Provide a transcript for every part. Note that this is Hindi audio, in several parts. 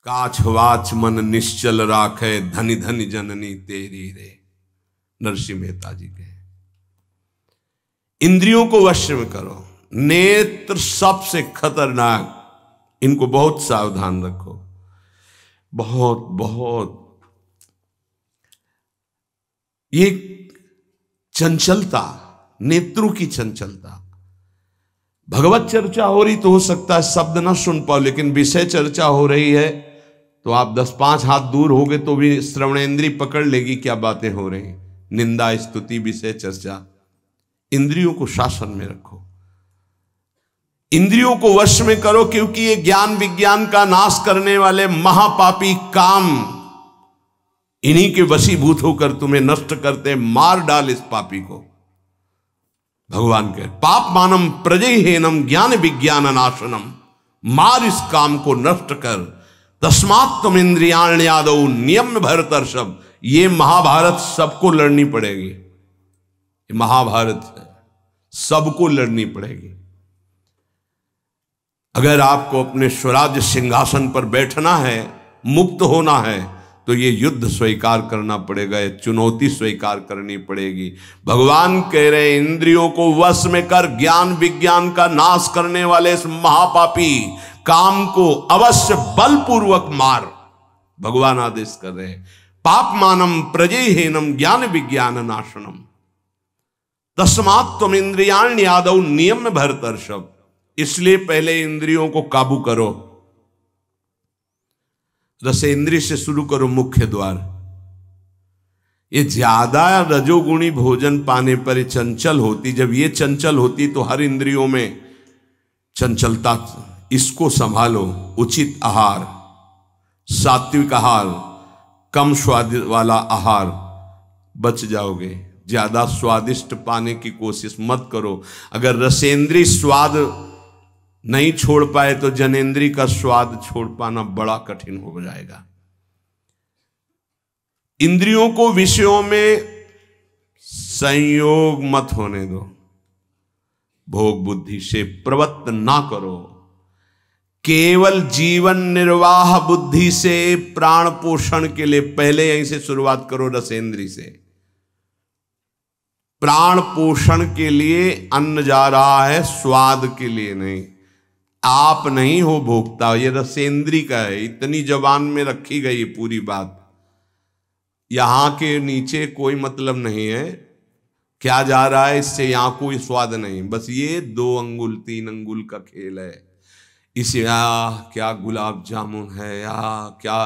काछ वाच मन निश्चल राखे, धनि धनि जननी तेरी रे। नरसिंह मेहता जी के। इंद्रियों को वश में करो। नेत्र सबसे खतरनाक, इनको बहुत सावधान रखो। बहुत बहुत ये चंचलता, नेत्रों की चंचलता। भगवत चर्चा हो रही तो हो सकता है शब्द ना सुन पाओ, लेकिन विषय चर्चा हो रही है तो आप 10-5 हाथ दूर होगे तो भी श्रवणेंद्री पकड़ लेगी क्या बातें हो रही। निंदा, स्तुति, विषय चर्चा। इंद्रियों को शासन में रखो, इंद्रियों को वश में करो, क्योंकि ये ज्ञान विज्ञान का नाश करने वाले महापापी काम इन्हीं के वशीभूत होकर तुम्हें नष्ट करते। मार डाल इस पापी को। भगवान कहे पाप मानम प्रजहेनम ज्ञान विज्ञान नाशनम। मार इस काम को, नष्ट कर। तस्मात् तुम इंद्रियाण्यादौ नियम भरतर्षभ। ये महाभारत सबको लड़नी पड़ेगी। ये महाभारत है, सबको लड़नी पड़ेगी। अगर आपको अपने स्वराज्य सिंहासन पर बैठना है, मुक्त होना है, तो ये युद्ध स्वीकार करना पड़ेगा, ये चुनौती स्वीकार करनी पड़ेगी। भगवान कह रहे इंद्रियों को वश में कर, ज्ञान विज्ञान का नाश करने वाले इस महापापी काम को अवश्य बलपूर्वक मार। भगवान आदेश कर रहे हैं पाप मानम प्रजहेनम ज्ञान विज्ञान नाशनम। तस्मात् तुम इंद्रियाण्यादौ नियम भरतर्षभ। इसलिए पहले इंद्रियों को काबू करो। रसेंद्रिय से शुरू करो, मुख्य द्वार। ये ज्यादा रजोगुणी भोजन पाने पर चंचल होती। जब ये चंचल होती तो हर इंद्रियों में चंचलता। इसको संभालो। उचित आहार, सात्विक आहार, कम स्वाद वाला आहार, बच जाओगे। ज्यादा स्वादिष्ट पाने की कोशिश मत करो। अगर रसेंद्रिय स्वाद नहीं छोड़ पाए तो जनेंद्री का स्वाद छोड़ पाना बड़ा कठिन हो जाएगा। इंद्रियों को विषयों में संयोग मत होने दो। भोग बुद्धि से प्रवृत्त ना करो। केवल जीवन निर्वाह बुद्धि से प्राण पोषण के लिए पहले यहीं से शुरुआत करो, रसेंद्री से। प्राण पोषण के लिए अन्न जा रहा है, स्वाद के लिए नहीं। आप नहीं हो भोक्ता, ये रसेंद्री का है। इतनी जबान में रखी गई पूरी बात। यहां के नीचे कोई मतलब नहीं है क्या जा रहा है, इससे यहां कोई स्वाद नहीं। बस ये 2 अंगुल 3 अंगुल का खेल है। इसे क्या गुलाब जामुन है या क्या,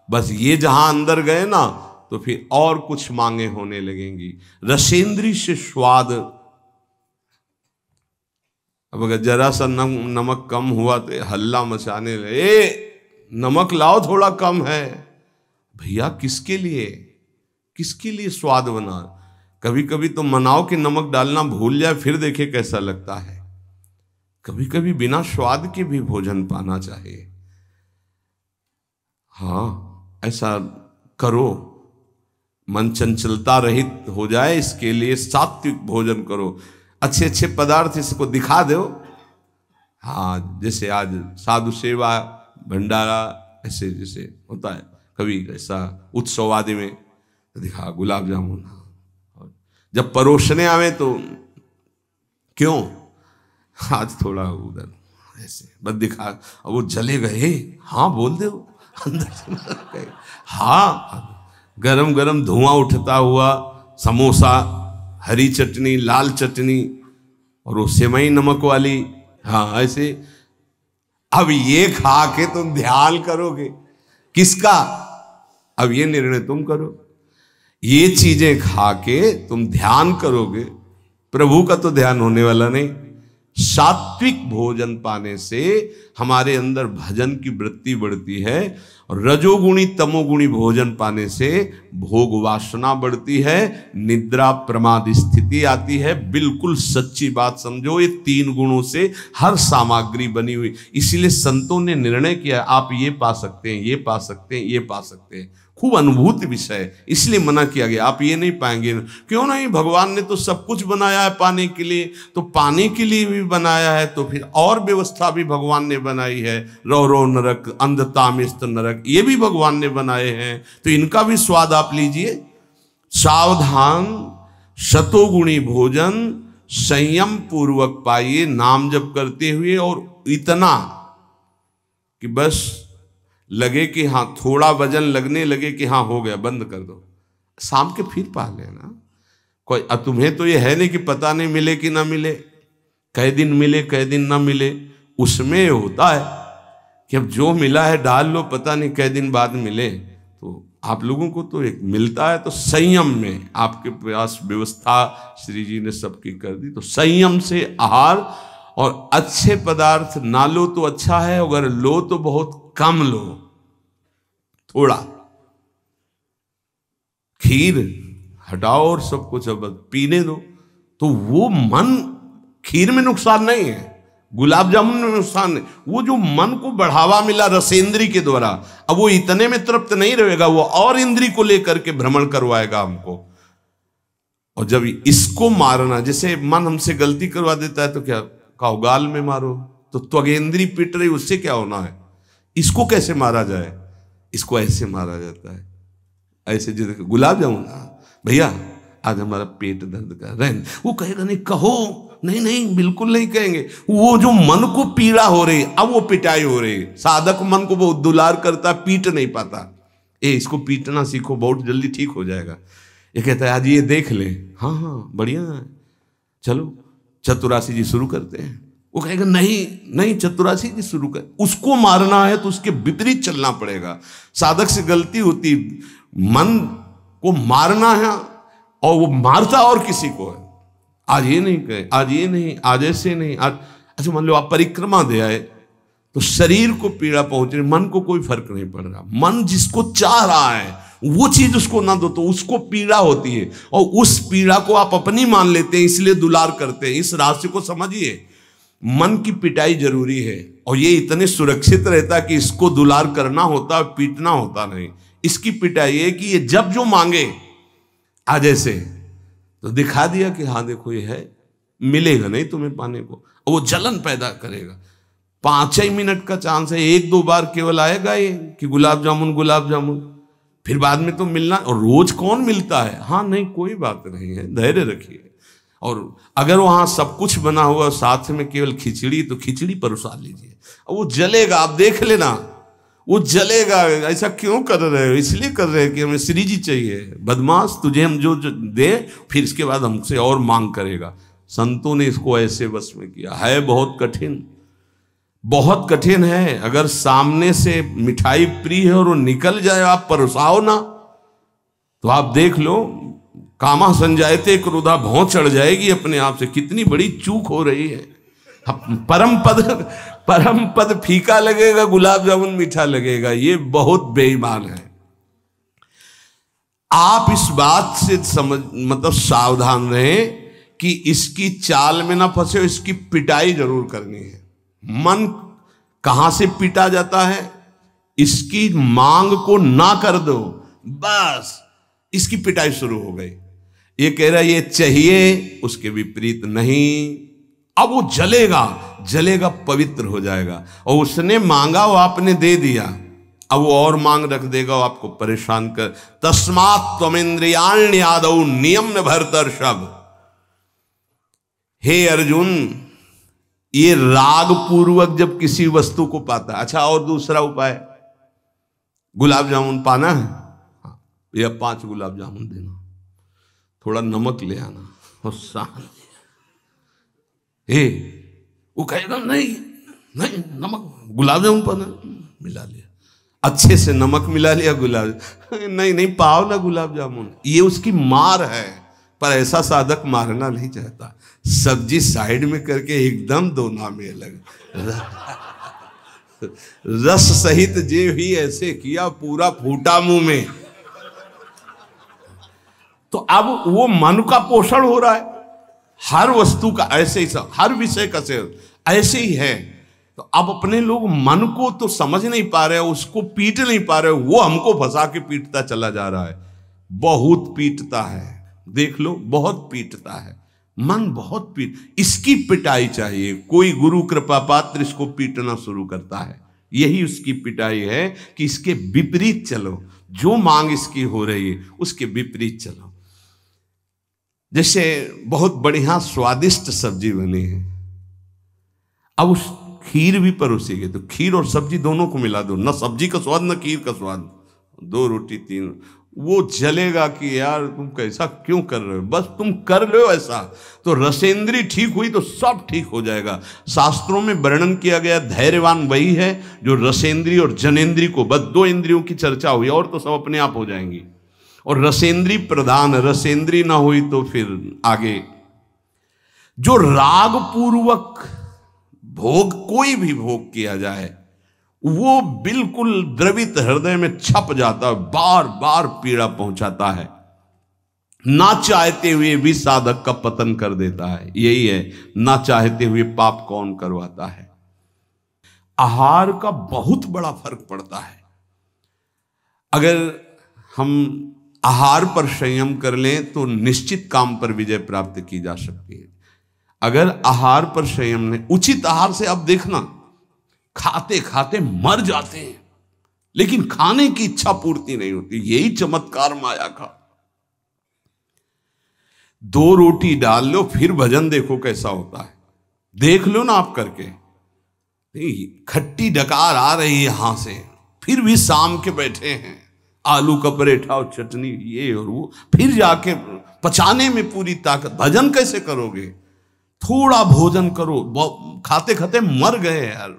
बस ये जहां अंदर गए ना तो फिर और कुछ मांगे होने लगेंगी। रसेंद्री से स्वाद। अब अगर जरा सा नमक कम हुआ तो हल्ला मचाने लगे, नमक लाओ थोड़ा कम है। भैया किसके लिए, किसके लिए स्वाद बना। कभी कभी तो मनाओ कि नमक डालना भूल जाए, फिर देखे कैसा लगता है। कभी कभी बिना स्वाद के भी भोजन पाना चाहिए। हाँ, ऐसा करो। मन चंचलता रहित हो जाए, इसके लिए सात्विक भोजन करो। अच्छे अच्छे पदार्थ इसको दिखा दो। हाँ, जैसे आज साधु सेवा भंडारा ऐसे जैसे होता है, कभी ऐसा उत्सव आदि में दिखा गुलाब जामुन। जब परोसने आवे तो क्यों आज थोड़ा उधर ऐसे बस दिखा, और वो चले गए। हाँ बोल दो अंदर से। हाँ, गरम गरम धुआं उठता हुआ समोसा, हरी चटनी, लाल चटनी और वो सेवई नमक वाली। हाँ ऐसे। अब ये खा के तुम ध्यान करोगे किसका, अब ये निर्णय तुम करो। ये चीजें खा के तुम ध्यान करोगे, प्रभु का तो ध्यान होने वाला नहीं। सात्विक भोजन पाने से हमारे अंदर भजन की वृत्ति बढ़ती है, और रजोगुणी तमोगुणी भोजन पाने से भोग वासना बढ़ती है, निद्रा प्रमाद स्थिति आती है। बिल्कुल सच्ची बात समझो, ये 3 गुणों से हर सामग्री बनी हुई। इसीलिए संतों ने निर्णय किया आप ये पा सकते हैं, ये पा सकते हैं, ये पा सकते हैं। खूब अनुभूति विषय है, इसलिए मना किया गया। आप ये नहीं पाएंगे। क्यों नहीं, भगवान ने तो सब कुछ बनाया है पाने के लिए, तो पाने के लिए भी बनाया है, तो फिर और व्यवस्था भी भगवान ने बनाई है। रो रो नरक, अंधतामिस्त नरक, ये भी भगवान ने बनाए हैं, तो इनका भी स्वाद आप लीजिए। सावधान, शतोगुणी भोजन संयम पूर्वक पाइए, नाम जप करते हुए, और इतना कि बस लगे कि हाँ, थोड़ा वजन लगने लगे कि हाँ हो गया, बंद कर दो, शाम के फिर पा लेना। कोई तुम्हें तो ये है नहीं कि पता नहीं मिले कि ना मिले, कई दिन मिले कई दिन ना मिले। उसमें होता है कि अब जो मिला है डाल लो, पता नहीं कई दिन बाद मिले। तो आप लोगों को तो एक मिलता है, तो संयम में आपके पास व्यवस्था श्री जी ने सबकी कर दी। तो संयम से आहार, और अच्छे पदार्थ ना लो तो अच्छा है, अगर लो तो बहुत कम लो, थोड़ा। खीर हटाओ और सब कुछ अब पीने दो, तो वो मन, खीर में नुकसान नहीं है, गुलाब जामुन में नुकसान नहीं, वो जो मन को बढ़ावा मिला रसेंद्री के द्वारा, अब वो इतने में तृप्त नहीं रहेगा, वो और इंद्री को लेकर के भ्रमण करवाएगा हमको। और जब इसको मारना, जैसे मन हमसे गलती करवा देता है तो क्या कहो, गाल में मारो, तो त्वगेंद्री पिट रही, उससे क्या होना है। इसको कैसे मारा जाए, इसको ऐसे मारा जाता है, ऐसे। जैसे गुलाब जामुन, भैया आज हमारा पेट दर्द कर रहा है, वो कहेगा नहीं, कहो, नहीं नहीं बिल्कुल नहीं कहेंगे। वो जो मन को पीड़ा हो रही, अब वो पिटाई हो रही। साधक मन को वो दुलार करता, पीट नहीं पाता। इसको पीटना सीखो, बहुत जल्दी ठीक हो जाएगा। ये कहता है आज ये देख ले, हाँ हाँ बढ़िया है, चलो चतुरासी जी शुरू करते हैं। वो कहेगा नहीं नहीं चतुरासी जी शुरू कर। उसको मारना है तो उसके विपरीत चलना पड़ेगा। साधक से गलती होती, मन को मारना है, और वो मारता और किसी को है। आज ये नहीं कहे, आज ये नहीं, आज ऐसे नहीं, आज अच्छा मान लो आप परिक्रमा दे आए, तो शरीर को पीड़ा पहुंच रही, मन को कोई फर्क नहीं पड़ रहा। मन जिसको चाह रहा है वो चीज उसको ना दो तो उसको पीड़ा होती है, और उस पीड़ा को आप अपनी मान लेते हैं, इसलिए दुलार करते हैं। इस रहस्य को समझिए, मन की पिटाई जरूरी है, और ये इतने सुरक्षित रहता है कि इसको दुलार करना होता है, पीटना होता नहीं। इसकी पिटाई है कि ये जब जो मांगे आज ऐसे, तो दिखा दिया कि हाँ देखो ये है, मिलेगा नहीं तुम्हें पाने को, और वो जलन पैदा करेगा। 5 ही मिनट का चांस है, 1-2 बार केवल आएगा ये कि गुलाब जामुन गुलाब जामुन, फिर बाद में तो मिलना। और रोज कौन मिलता है, हाँ नहीं कोई बात नहीं है, धैर्य रखिए। और अगर वहां सब कुछ बना हुआ साथ में केवल खिचड़ी, तो खिचड़ी परोसा लीजिए, और वो जलेगा, आप देख लेना वो जलेगा। ऐसा क्यों कर रहे हो, इसलिए कर रहे हैं कि हमें श्री जी चाहिए। बदमाश, तुझे हम जो दे, फिर इसके बाद हमसे और मांग करेगा। संतों ने इसको ऐसे बस में किया है। बहुत कठिन, बहुत कठिन है। अगर सामने से मिठाई प्रिय है और वो निकल जाए, आप परोसाओ ना, तो आप देख लो, कामा संजायते क्रोधा, भौं चढ़ जाएगी अपने आप से। कितनी बड़ी चूक हो रही है। परम पद फीका लगेगा, गुलाब जामुन मीठा लगेगा, ये बहुत बेईमान है। आप इस बात से समझ, मतलब सावधान रहें कि इसकी चाल में ना फंसे, इसकी पिटाई जरूर करनी है। मन कहां से पीटा जाता है, इसकी मांग को ना कर दो, बस इसकी पिटाई शुरू हो गई। ये कह रहा है ये चाहिए, उसके विपरीत नहीं। अब वो जलेगा, जलेगा, पवित्र हो जाएगा। और उसने मांगा, वो आपने दे दिया, अब वो और मांग रख देगा, वो आपको परेशान कर। तस्मात् त्वमिन्द्रियाण्यादौ नियम्य भरतर्षभ। हे अर्जुन, ये राग पूर्वक जब किसी वस्तु को पाता है। अच्छा, और दूसरा उपाय, गुलाब जामुन पाना है, हाँ, या 5 गुलाब जामुन देना, थोड़ा नमक ले आना, और शांति। वो कहेगा नहीं नहीं नमक, गुलाब जामुन पाना, मिला लिया, अच्छे से नमक मिला लिया, गुलाब नहीं नहीं पाओ ना गुलाब जामुन। ये उसकी मार है, पर ऐसा साधक मारना नहीं चाहता। सब्जी साइड में करके एकदम दोना में अलग रस सहित जे ही ऐसे किया, पूरा फूटा मुंह में। तो अब वो मन का पोषण हो रहा है। हर वस्तु का ऐसे ही, हर विषय का सेवन ऐसे ही है। तो अब अपने लोग मन को तो समझ नहीं पा रहे, उसको पीट नहीं पा रहे, वो हमको फंसा के पीटता चला जा रहा है। बहुत पीटता है, देख लो, बहुत पीटता है मन, बहुत इसकी पिटाई चाहिए। कोई गुरु कृपा पात्र इसको पीटना शुरू करता है, यही उसकी पिटाई है कि इसके विपरीत चलो, जो मांग इसकी हो रही है उसके विपरीत चलो। जैसे बहुत बढ़िया स्वादिष्ट सब्जी बनी है, अब उस खीर भी परोसी गई, तो खीर और सब्जी दोनों को मिला दो, न सब्जी का स्वाद न खीर का स्वाद, 2 रोटी 3, वो जलेगा कि यार तुम कैसा क्यों कर रहे हो, बस तुम कर लो ऐसा, तो रसेंद्री ठीक हुई तो सब ठीक हो जाएगा। शास्त्रों में वर्णन किया गया धैर्यवान वही है जो रसेंद्री और जनेंद्री को, बस 2 इंद्रियों की चर्चा हुई और तो सब अपने आप हो जाएंगी। और रसेंद्री प्रधान, रसेंद्री ना हुई तो फिर आगे जो राग पूर्वक भोग, कोई भी भोग किया जाए वो बिल्कुल द्रवित हृदय में छप जाता है, बार बार पीड़ा पहुंचाता है, ना चाहते हुए भी साधक का पतन कर देता है। यही है, ना चाहते हुए पाप कौन करवाता है। आहार का बहुत बड़ा फर्क पड़ता है। अगर हम आहार पर संयम कर लें तो निश्चित काम पर विजय प्राप्त की जा सकती है। अगर आहार पर संयम ने, उचित आहार से अब देखना खाते खाते मर जाते हैं, लेकिन खाने की इच्छा पूर्ति नहीं होती। यही चमत्कार माया का। 2 रोटी डाल लो फिर भजन देखो कैसा होता है, देख लो ना आप करके। खट्टी डकार आ रही है यहां से, फिर भी शाम के बैठे हैं, आलू का पराठा और चटनी ये और वो, फिर जाके पचाने में पूरी ताकत। भजन कैसे करोगे? थोड़ा भोजन करो, खाते खाते मर गए यार।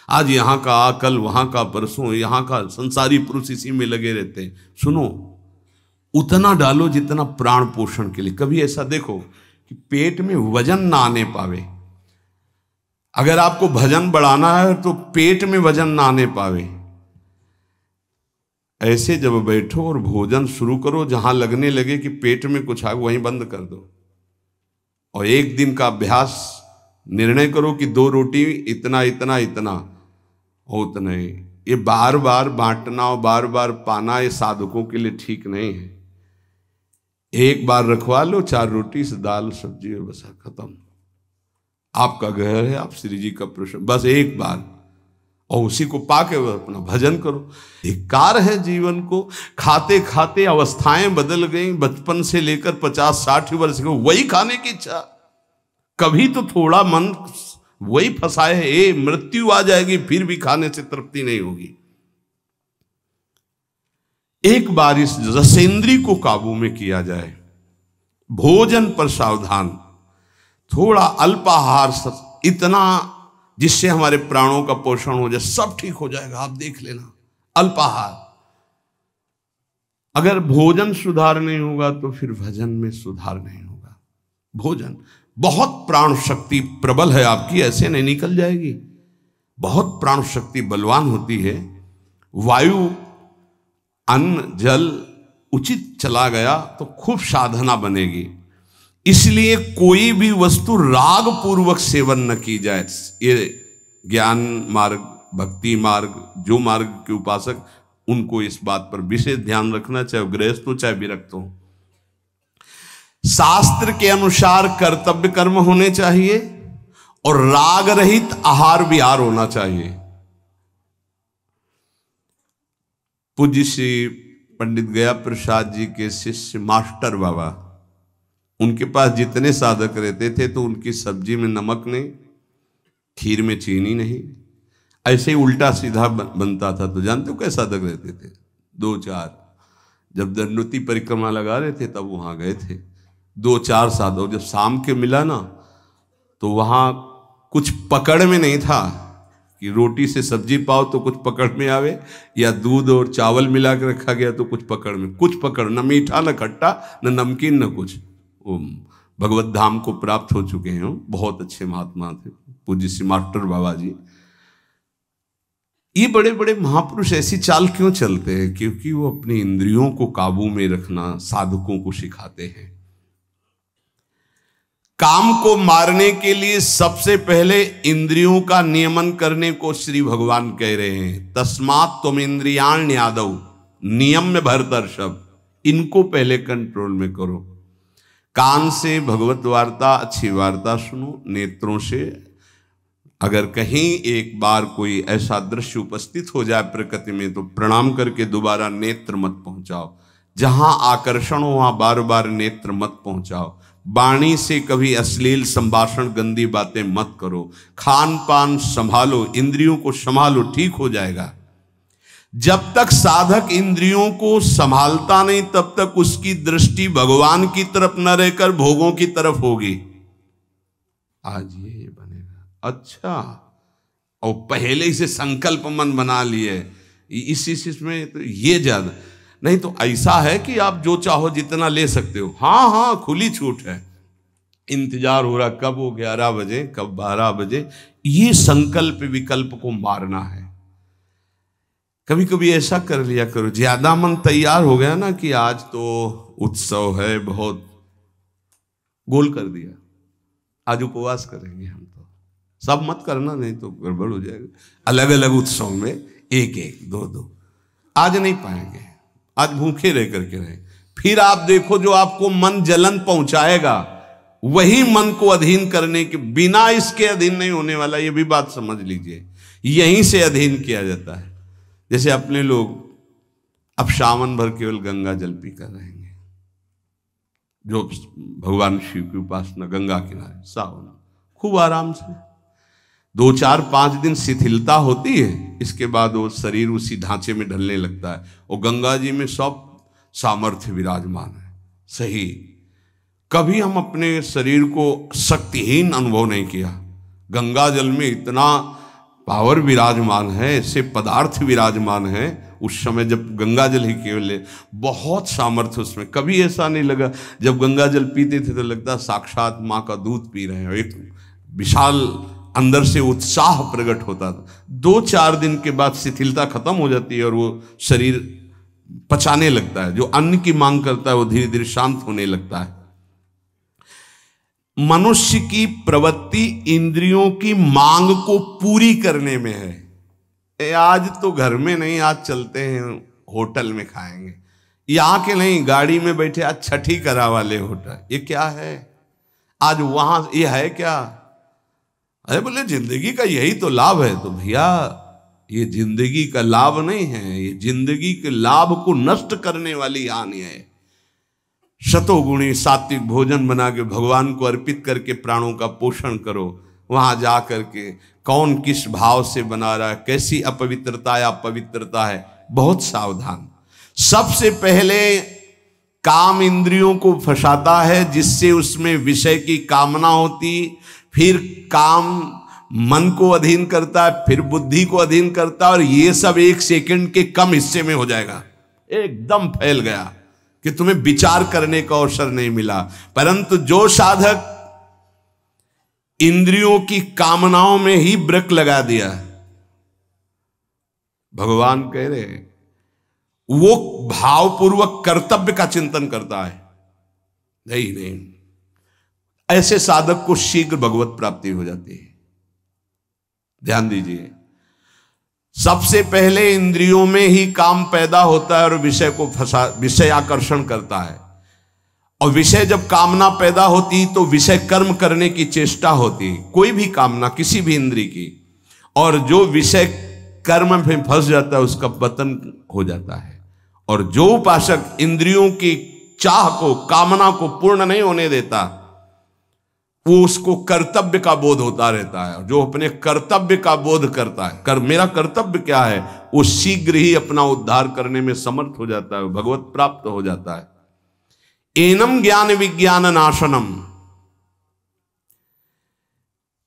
आज यहाँ का, कल वहाँ का, परसों यहाँ का, संसारी पुरुष इसी में लगे रहते हैं। सुनो, उतना डालो जितना प्राण पोषण के लिए। कभी ऐसा देखो कि पेट में वजन ना आने पावे। अगर आपको भजन बढ़ाना है तो पेट में वजन ना आने पावे, ऐसे जब बैठो और भोजन शुरू करो, जहां लगने लगे कि पेट में कुछ आ, वहीं बंद कर दो। और 1 दिन का अभ्यास, निर्णय करो कि 2 रोटी इतना इतना इतना और उतना ही। ये बार बार बांटना और बार बार पाना ये साधकों के लिए ठीक नहीं है। एक बार रखवा लो 4 रोटी से दाल सब्जी और बस खत्म। आपका घर है, आप श्री जी का प्रश्न, बस एक बार, और उसी को पाके अपना भजन करो। धिक्कार है जीवन को, खाते खाते अवस्थाएं बदल गई, बचपन से लेकर 50-60 वर्ष के वही खाने की इच्छा। कभी तो थोड़ा मन वही फंसाए है, मृत्यु आ जाएगी फिर भी खाने से तृप्ति नहीं होगी। एक बार इस रसेंद्री को काबू में किया जाए, भोजन पर सावधान, थोड़ा अल्पाहार, इतना जिससे हमारे प्राणों का पोषण हो जाए, सब ठीक हो जाएगा। आप देख लेना, अल्पाहार। अगर भोजन सुधार नहीं होगा तो फिर भजन में सुधार नहीं होगा। भोजन, बहुत प्राण शक्ति प्रबल है आपकी, ऐसे नहीं निकल जाएगी। बहुत प्राण शक्ति बलवान होती है। वायु, अन्न, जल उचित चला गया तो खूब साधना बनेगी। इसलिए कोई भी वस्तु राग पूर्वक सेवन न की जाए। ये ज्ञान मार्ग, भक्ति मार्ग, जो मार्ग के उपासक, उनको इस बात पर विशेष ध्यान रखना, चाहे गृहस्थ हो चाहे विरक्त हो। शास्त्र के अनुसार कर्तव्य कर्म होने चाहिए और राग रहित आहार विहार होना चाहिए। पूज्य श्री पंडित गया प्रसाद जी के शिष्य मास्टर बाबा, उनके पास जितने साधक रहते थे तो उनकी सब्जी में नमक नहीं, खीर में चीनी नहीं, ऐसे ही उल्टा सीधा बनता था। तो जानते हो कैसे साधक रहते थे? 2-4, जब दंडोती परिक्रमा लगा रहे थे तब वहां गए थे 2-4 साधक। जब शाम के मिला ना तो वहां कुछ पकड़ में नहीं था कि रोटी से सब्जी पाओ तो कुछ पकड़ में आवे, या दूध और चावल मिला के रखा गया तो कुछ पकड़ में, कुछ पकड़, न मीठा न खट्टा न नमकीन न कुछ। वो भगवत धाम को प्राप्त हो चुके हैं, बहुत अच्छे महात्मा थे पूज्य श्री मास्टर बाबा जी। ये बड़े बड़े महापुरुष ऐसी चाल क्यों चलते हैं? क्योंकि वो अपनी इंद्रियों को काबू में रखना साधकों को सिखाते हैं। काम को मारने के लिए सबसे पहले इंद्रियों का नियमन करने को श्री भगवान कह रहे हैं। तस्मात् तुम इंद्रियाण यादव, नियम में भरतर्षभ, इनको पहले कंट्रोल में करो। कान से भगवत वार्ता, अच्छी वार्ता सुनो। नेत्रों से अगर कहीं एक बार कोई ऐसा दृश्य उपस्थित हो जाए प्रकृति में तो प्रणाम करके दोबारा नेत्र मत पहुंचाओ। जहां आकर्षण हो वहां बार बार नेत्र मत पहुंचाओ। वाणी से कभी अश्लील संभाषण, गंदी बातें मत करो। खान पान संभालो, इंद्रियों को संभालो, ठीक हो जाएगा। जब तक साधक इंद्रियों को संभालता नहीं तब तक उसकी दृष्टि भगवान की तरफ न रहकर भोगों की तरफ होगी। आज ये बनेगा, अच्छा, और पहले से संकल्प मन बना लिए इस में तो ये ज्यादा नहीं। तो ऐसा है कि आप जो चाहो जितना ले सकते हो। हाँ हाँ, खुली छूट है। इंतजार हो रहा कब हो 11 बजे, कब 12 बजे। ये संकल्प विकल्प को मारना है। कभी कभी ऐसा कर लिया करो, ज्यादा मन तैयार हो गया ना कि आज तो उत्सव है, बहुत गोल कर दिया, आज उपवास करेंगे हम, तो सब मत करना, नहीं तो गड़बड़ हो जाएगा। अलग अलग उत्सव में एक एक दो दो, आज नहीं पाएंगे, आज भूखे रह करके रहे। फिर आप देखो जो आपको मन जलन पहुंचाएगा वही मन को अधीन करने के बिना इसके अधीन नहीं होने वाला। ये भी बात समझ लीजिए, यहीं से अधीन किया जाता है। जैसे अपने लोग अब सावन भर केवल गंगा जल पी कर रहेंगे, जो भगवान शिव की उपासना गंगा किनारे सावन खूब आराम से 2 4 5 दिन शिथिलता होती है, इसके बाद वो शरीर उसी ढांचे में ढलने लगता है और गंगा जी में सब सामर्थ्य विराजमान है। सही, कभी हम अपने शरीर को शक्तिहीन अनुभव नहीं किया। गंगा जल में इतना पावर विराजमान है, ऐसे पदार्थ विराजमान है। उस समय जब गंगा जल ही केवल बहुत सामर्थ्य उसमें, कभी ऐसा नहीं लगा। जब गंगा जल पीते थे तो लगता साक्षात माँ का दूध पी रहे हैं, एक विशाल अंदर से उत्साह प्रकट होता था। 2 4 दिन के बाद शिथिलता खत्म हो जाती है और वो शरीर पचाने लगता है। जो अन्न की मांग करता है वो धीरे धीरे शांत होने लगता है। मनुष्य की प्रवृत्ति इंद्रियों की मांग को पूरी करने में है। आज तो घर में नहीं, आज चलते हैं होटल में खाएंगे, यहाँ के नहीं, गाड़ी में बैठे आज छठी करा वाले होटल, ये क्या है आज वहां, ये है क्या? अरे बोले जिंदगी का यही तो लाभ है। तो भैया ये जिंदगी का लाभ नहीं है, ये जिंदगी के लाभ को नष्ट करने वाली हानि है। शतोगुणी सात्विक भोजन बना के भगवान को अर्पित करके प्राणों का पोषण करो। वहां जा करके कौन किस भाव से बना रहा है, कैसी अपवित्रता या पवित्रता है, बहुत सावधान। सबसे पहले काम इंद्रियों को फंसाता है, जिससे उसमें विषय की कामना होती, फिर काम मन को अधीन करता है, फिर बुद्धि को अधीन करता है, और ये सब 1 सेकंड के कम हिस्से में हो जाएगा। एकदम फैल गया कि तुम्हें विचार करने का अवसर नहीं मिला। परंतु जो साधक इंद्रियों की कामनाओं में ही ब्रेक लगा दिया, भगवान कह रहे वो भावपूर्वक कर्तव्य का चिंतन करता है, नहीं, ऐसे साधक को शीघ्र भगवत प्राप्ति हो जाती है। ध्यान दीजिए, सबसे पहले इंद्रियों में ही काम पैदा होता है और विषय को विषय आकर्षण करता है। और विषय जब कामना पैदा होती तो विषय कर्म करने की चेष्टा होती, कोई भी कामना किसी भी इंद्रिय की, और जो विषय कर्म में फंस जाता है उसका पतन हो जाता है। और जो उपासक इंद्रियों की चाह को, कामना को पूर्ण नहीं होने देता, वो उसको कर्तव्य का बोध होता रहता है। जो अपने कर्तव्य का बोध करता है, मेरा कर्तव्य क्या है, वो शीघ्र ही अपना उद्धार करने में समर्थ हो जाता है, भगवत प्राप्त हो जाता है। एनम ज्ञान विज्ञान नाशनम,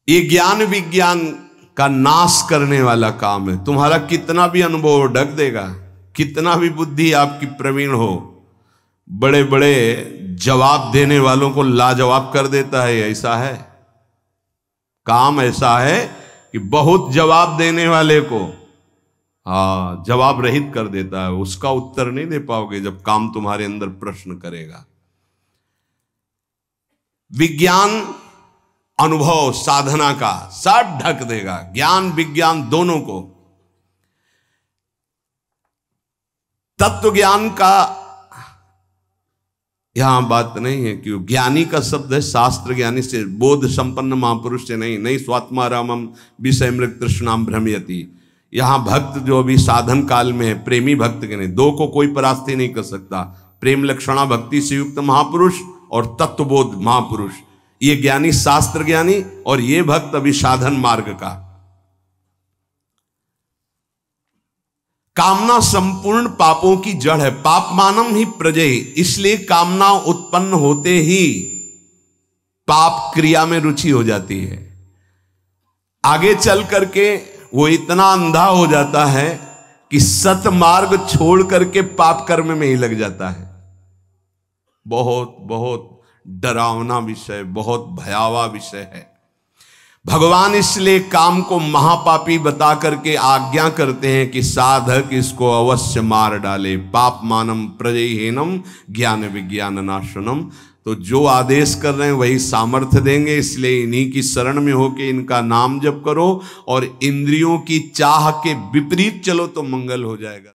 ये ज्ञान विज्ञान का नाश करने वाला काम है। तुम्हारा कितना भी अनुभव ढक देगा, कितना भी बुद्धि आपकी प्रवीण हो, बड़े बड़े जवाब देने वालों को लाजवाब कर देता है। ऐसा है, काम ऐसा है कि बहुत जवाब देने वाले को जवाब रहित कर देता है। उसका उत्तर नहीं दे पाओगे जब काम तुम्हारे अंदर प्रश्न करेगा। विज्ञान अनुभव साधना का सब ढक देगा, ज्ञान विज्ञान दोनों को। तत्व ज्ञान का यहां बात नहीं है कि ज्ञानी का शब्द है शास्त्र ज्ञानी से, बोध संपन्न महापुरुष से नहीं स्वात्मारामम विषय मृग तृष्णाम भ्रमयति। यहां भक्त जो अभी साधन काल में है, प्रेमी भक्त के नहीं, दो को कोई परास्ती नहीं कर सकता। प्रेम लक्षणा भक्ति से युक्त महापुरुष और तत्वबोध महापुरुष, ये ज्ञानी शास्त्र ज्ञानी, और ये भक्त अभी साधन मार्ग का। कामना संपूर्ण पापों की जड़ है, पाप मानम ही प्रजय, इसलिए कामना उत्पन्न होते ही पाप क्रिया में रुचि हो जाती है। आगे चल करके वो इतना अंधा हो जाता है कि सतमार्ग छोड़ करके पाप कर्म में ही लग जाता है। बहुत बहुत डरावना विषय, बहुत भयावह विषय है। भगवान इसलिए काम को महापापी बता करके आज्ञा करते हैं कि साधक इसको अवश्य मार डाले। पाप मानम प्रजयहीनम ज्ञान विज्ञान नाशनम। तो जो आदेश कर रहे हैं वही सामर्थ्य देंगे, इसलिए इन्हीं की शरण में होके इनका नाम जप करो और इंद्रियों की चाह के विपरीत चलो तो मंगल हो जाएगा।